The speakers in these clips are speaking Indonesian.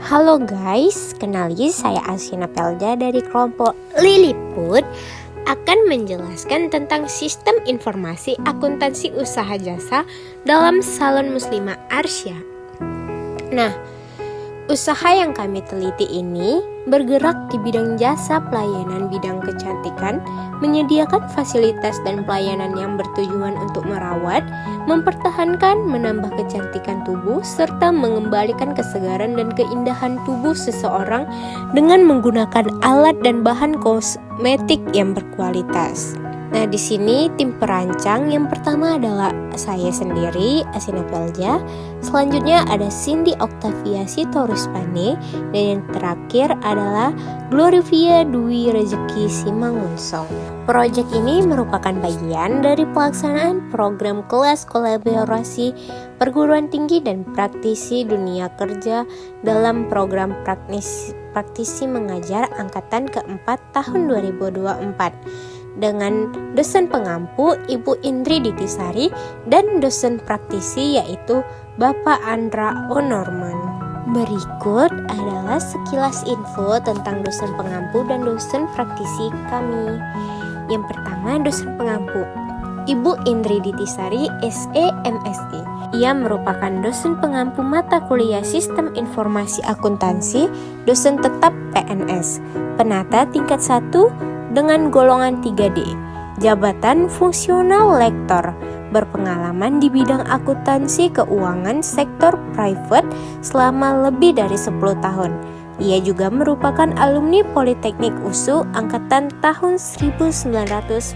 Halo guys, kenali saya Asina Pelja dari kelompok Liliput akan menjelaskan tentang sistem informasi akuntansi usaha jasa dalam Salon Muslimah Arsya. Nah, usaha yang kami teliti ini bergerak di bidang jasa pelayanan bidang kecantikan, menyediakan fasilitas dan pelayanan yang bertujuan untuk merawat, mempertahankan, menambah kecantikan tubuh, serta mengembalikan kesegaran dan keindahan tubuh seseorang dengan menggunakan alat dan bahan kosmetik yang berkualitas. Nah, di sini tim perancang yang pertama adalah saya sendiri, Asina Pelja. Selanjutnya ada Cindy Octavia Sitorus Pane, dan yang terakhir adalah Glorivia Dwi Rezeki Simangunsong. Proyek ini merupakan bagian dari pelaksanaan program kelas kolaborasi perguruan tinggi dan praktisi dunia kerja dalam program praktisi mengajar angkatan keempat tahun 2024. Dengan dosen pengampu Ibu Indri Ditisari dan dosen praktisi yaitu Bapak Andra O'Norman. Berikut adalah sekilas info tentang dosen pengampu dan dosen praktisi kami. Yang pertama, dosen pengampu Ibu Indri Ditisari SE MSI. Ia merupakan dosen pengampu mata kuliah Sistem Informasi Akuntansi, dosen tetap PNS, penata tingkat 1 dengan golongan 3D, jabatan fungsional lektor, berpengalaman di bidang akuntansi keuangan sektor private selama lebih dari 10 tahun. Ia juga merupakan alumni Politeknik USU angkatan tahun 1991.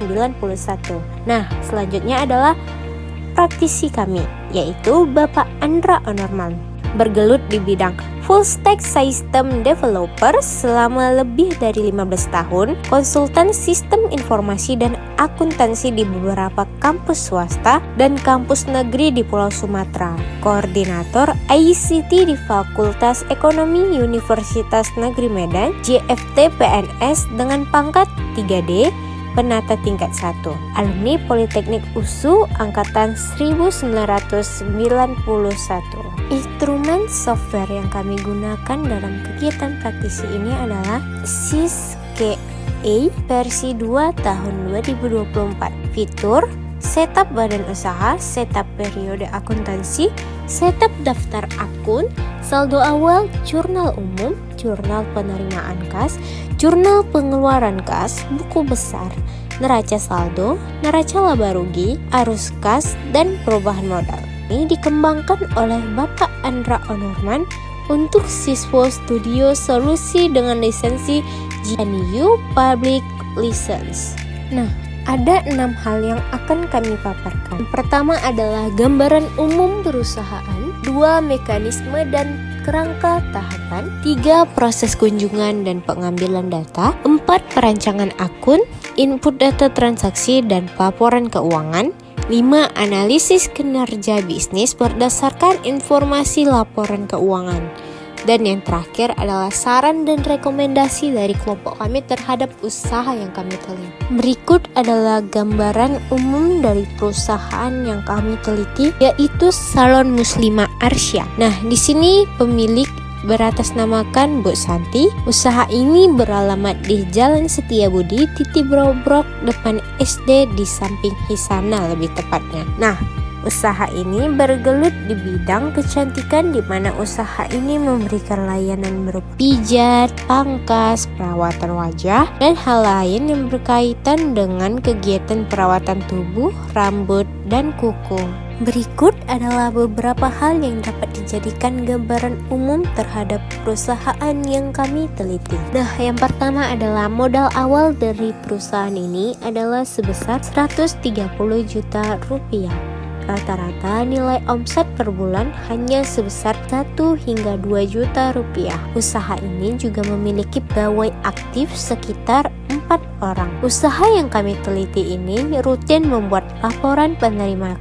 Nah, selanjutnya adalah praktisi kami, yaitu Bapak Andra O'Norman. Bergelut di bidang full stack system developer selama lebih dari 15 tahun, konsultan sistem informasi dan akuntansi di beberapa kampus swasta dan kampus negeri di Pulau Sumatera, koordinator ICT di Fakultas Ekonomi Universitas Negeri Medan, JFT PNS dengan pangkat 3D, penata tingkat 1, alumni Politeknik USU angkatan 1991. Instrumen software yang kami gunakan dalam kegiatan praktisi ini adalah SysKA versi 2 tahun 2024. Fitur setup badan usaha, setup periode akuntansi, setup daftar akun, saldo awal, jurnal umum, jurnal penerimaan kas, jurnal pengeluaran kas, buku besar, neraca saldo, neraca laba rugi, arus kas, dan perubahan modal. Ini dikembangkan oleh Bapak Andra O'Norman untuk Siswo Studio Solusi dengan lisensi GNU Public License. Nah, ada 6 hal yang akan kami paparkan. Yang pertama adalah gambaran umum perusahaan, 2 mekanisme dan kerangka tahapan, 3 proses kunjungan dan pengambilan data, 4 perancangan akun, input data transaksi dan laporan keuangan, 5 analisis kinerja bisnis berdasarkan informasi laporan keuangan. Dan yang terakhir adalah saran dan rekomendasi dari kelompok kami terhadap usaha yang kami teliti. Berikut adalah gambaran umum dari perusahaan yang kami teliti, yaitu Salon Muslimah Arsya. Nah, di sini pemilik beratasnamakan Bu Santi. Usaha ini beralamat di Jalan Setiabudi, Titi Brobrok, depan SD, di samping Hisana lebih tepatnya. Nah, usaha ini bergelut di bidang kecantikan, di mana usaha ini memberikan layanan berupa pijat, pangkas, perawatan wajah, dan hal lain yang berkaitan dengan kegiatan perawatan tubuh, rambut, dan kuku. Berikut adalah beberapa hal yang dapat dijadikan gambaran umum terhadap perusahaan yang kami teliti. Nah, yang pertama adalah modal awal dari perusahaan ini adalah sebesar 130 juta rupiah. Rata-rata nilai omset per bulan hanya sebesar 1 hingga 2 juta rupiah. Usaha ini juga memiliki pegawai aktif sekitar 4 orang. Usaha yang kami teliti ini rutin membuat laporan penerimaan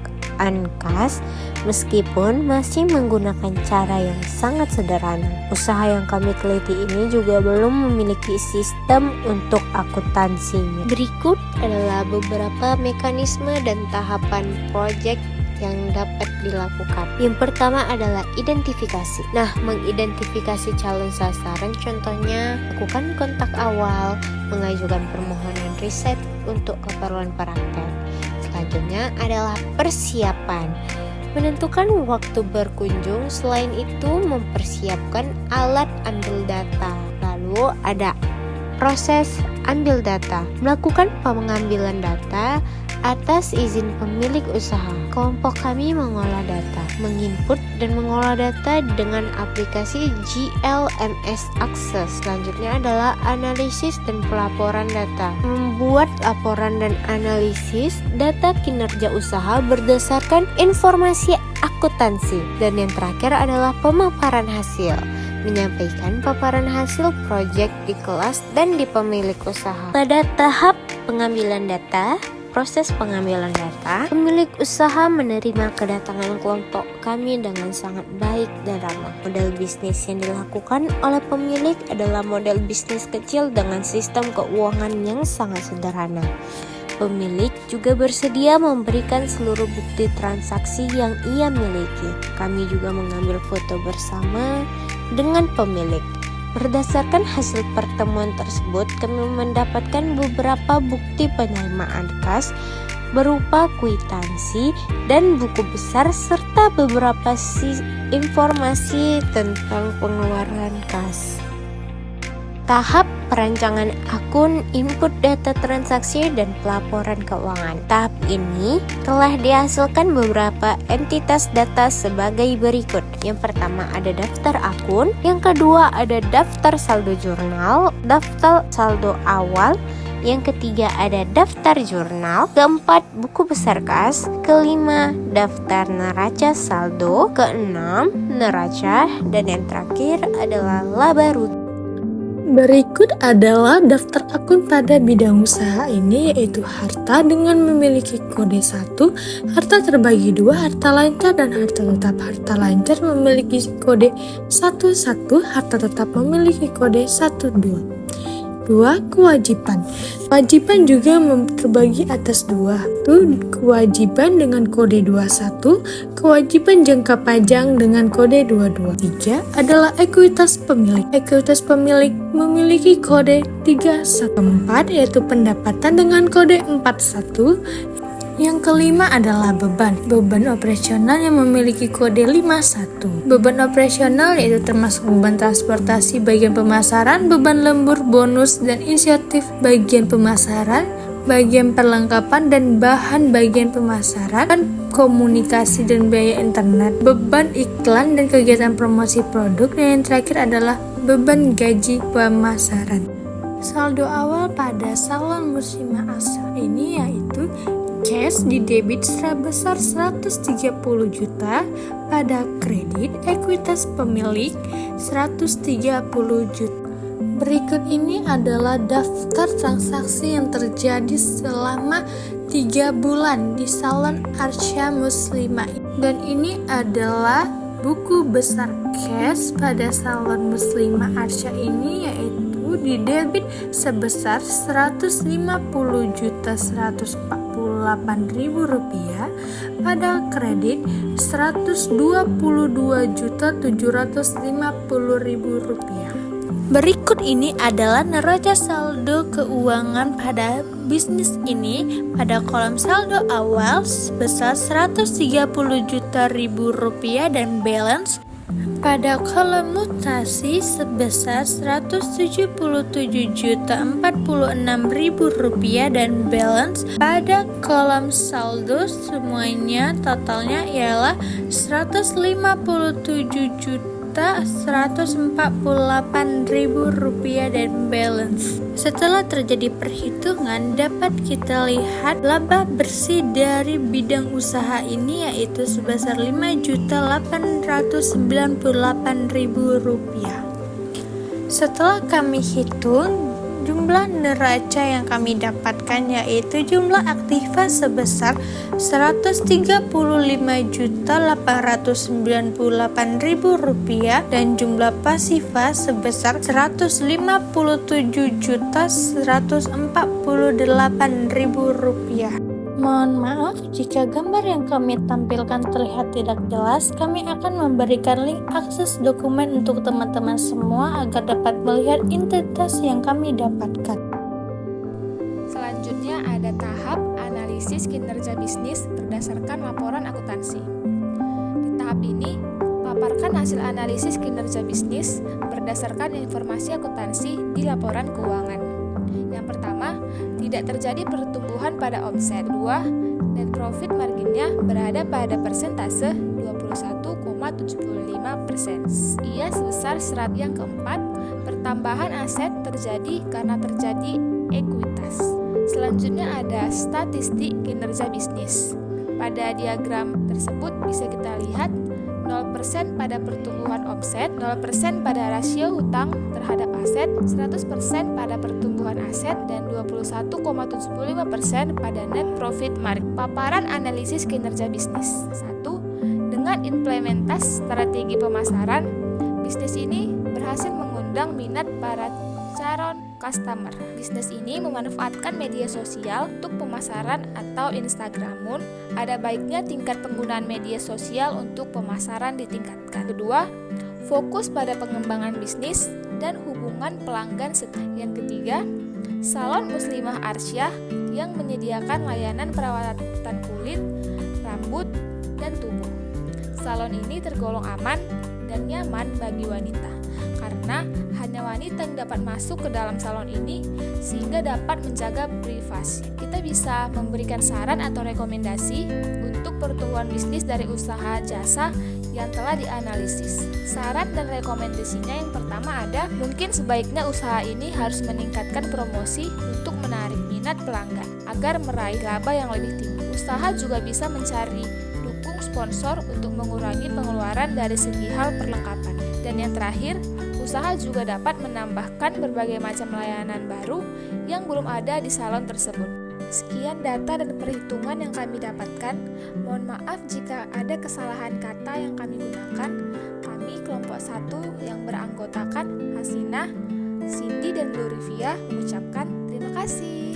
kas meskipun masih menggunakan cara yang sangat sederhana. Usaha yang kami teliti ini juga belum memiliki sistem untuk akuntansinya. Berikut adalah beberapa mekanisme dan tahapan proyek yang dapat dilakukan. Yang pertama adalah identifikasi. Nah, mengidentifikasi calon sasaran contohnya lakukan kontak awal, mengajukan permohonan riset untuk keperluan praktek. Selanjutnya adalah persiapan. Menentukan waktu berkunjung, selain itu mempersiapkan alat ambil data. Lalu ada proses ambil data. Melakukan pengambilan data atas izin pemilik usaha. Kelompok kami mengolah data, menginput dan mengolah data dengan aplikasi GLMS Access. Selanjutnya adalah analisis dan pelaporan data. Membuat laporan dan analisis data kinerja usaha berdasarkan informasi akuntansi. Dan yang terakhir adalah pemaparan hasil. Menyampaikan paparan hasil proyek di kelas dan di pemilik usaha. Pada tahap pengambilan data, proses pengambilan data, pemilik usaha menerima kedatangan kelompok kami dengan sangat baik dan ramah. Model bisnis yang dilakukan oleh pemilik adalah model bisnis kecil dengan sistem keuangan yang sangat sederhana. Pemilik juga bersedia memberikan seluruh bukti transaksi yang ia miliki. Kami juga mengambil foto bersama dengan pemilik. Berdasarkan hasil pertemuan tersebut, kami mendapatkan beberapa bukti penerimaan kas berupa kwitansi dan buku besar serta beberapa informasi tentang pengeluaran kas. Tahap perancangan akun, input data transaksi, dan pelaporan keuangan. Tahap ini telah dihasilkan beberapa entitas data sebagai berikut. Yang pertama ada daftar akun, yang kedua ada daftar saldo jurnal, daftar saldo awal, yang ketiga ada daftar jurnal, keempat buku besar kas, kelima daftar neraca saldo, keenam neraca, dan yang terakhir adalah laba rutin. Berikut adalah daftar akun pada bidang usaha ini, yaitu harta dengan memiliki kode 1, harta terbagi 2, harta lancar, dan harta tetap. Harta lancar memiliki kode 11, harta tetap memiliki kode 12. 2. Kewajiban. Kewajiban juga terbagi atas 2. Itu kewajiban dengan kode 21, kewajiban jangka panjang dengan kode 22. 3 adalah ekuitas pemilik. Ekuitas pemilik memiliki kode 31. 4 yaitu pendapatan dengan kode 41. Yang kelima adalah beban. Beban operasional yang memiliki kode 51. Beban operasional yaitu termasuk beban transportasi bagian pemasaran, beban lembur, bonus, dan insentif bagian pemasaran, bagian perlengkapan dan bahan bagian pemasaran, komunikasi dan biaya internet, beban iklan dan kegiatan promosi produk, dan yang terakhir adalah beban gaji pemasaran. Saldo awal pada salon muslimah asal ini yaitu cash di debit sebesar 130 juta, pada kredit ekuitas pemilik 130 juta. Berikut ini adalah daftar transaksi yang terjadi selama 3 bulan di salon Arsya Muslimah. Dan ini adalah buku besar cash pada salon Muslimah Arsya ini, yaitu di debit sebesar 150.148.000 rupiah, pada kredit 122.750.000 rupiah. Berikut ini adalah neraca saldo keuangan pada bisnis ini. Pada kolom saldo awal sebesar 130 juta rupiah dan balance. Pada kolom mutasi sebesar 177.046.000 rupiah dan balance. Pada kolom saldo semuanya totalnya ialah 157.148.000 rupiah dan balance. Setelah terjadi perhitungan, dapat kita lihat laba bersih dari bidang usaha ini yaitu sebesar 5.898.000 rupiah. Setelah kami hitung, jumlah neraca yang kami dapatkan yaitu jumlah aktiva sebesar 135.898.000 rupiah dan jumlah pasifa sebesar 157.148.000 rupiah. Mohon maaf jika gambar yang kami tampilkan terlihat tidak jelas. Kami akan memberikan link akses dokumen untuk teman-teman semua agar dapat melihat identitas yang kami dapatkan. Selanjutnya ada tahap analisis kinerja bisnis berdasarkan laporan akuntansi. Di tahap ini, paparkan hasil analisis kinerja bisnis berdasarkan informasi akuntansi di laporan keuangan. Yang pertama, tidak terjadi pertumbuhan pada omset. Kedua, net profit marginnya berada pada persentase 21,75%. Ia sebesar serat. Yang keempat, pertambahan aset terjadi karena terjadi ekuitas. Selanjutnya ada statistik kinerja bisnis. Pada diagram tersebut bisa kita lihat 0% pada pertumbuhan omset, 0% pada rasio hutang terhadap aset, 100% pada pertumbuhan aset, dan 21,75% pada net profit margin. Paparan analisis kinerja bisnis. 1. Dengan implementasi strategi pemasaran, bisnis ini berhasil mengundang minat para calon customer. Bisnis ini memanfaatkan media sosial untuk pemasaran atau Instagram. Ada baiknya tingkat penggunaan media sosial untuk pemasaran ditingkatkan. Kedua, fokus pada pengembangan bisnis dan hubungan pelanggan. Yang ketiga, Salon Muslimah Arsyah yang menyediakan layanan perawatan kulit, rambut, dan tubuh. Salon ini tergolong aman dan nyaman bagi wanita karena hanya wanita yang dapat masuk ke dalam salon ini sehingga dapat menjaga privasi. Kita bisa memberikan saran atau rekomendasi untuk pertumbuhan bisnis dari usaha jasa yang telah dianalisis. Saran dan rekomendasinya yang pertama ada, mungkin sebaiknya usaha ini harus meningkatkan promosi untuk menarik minat pelanggan agar meraih laba yang lebih tinggi. Usaha juga bisa mencari dukung sponsor untuk mengurangi pengeluaran dari segi hal perlengkapan. Dan yang terakhir, usaha juga dapat menambahkan berbagai macam layanan baru yang belum ada di salon tersebut. Sekian data dan perhitungan yang kami dapatkan. Mohon maaf jika ada kesalahan kata yang kami gunakan. Kami kelompok 1 yang beranggotakan Hasinah, Cindy, dan Glorivia mengucapkan terima kasih.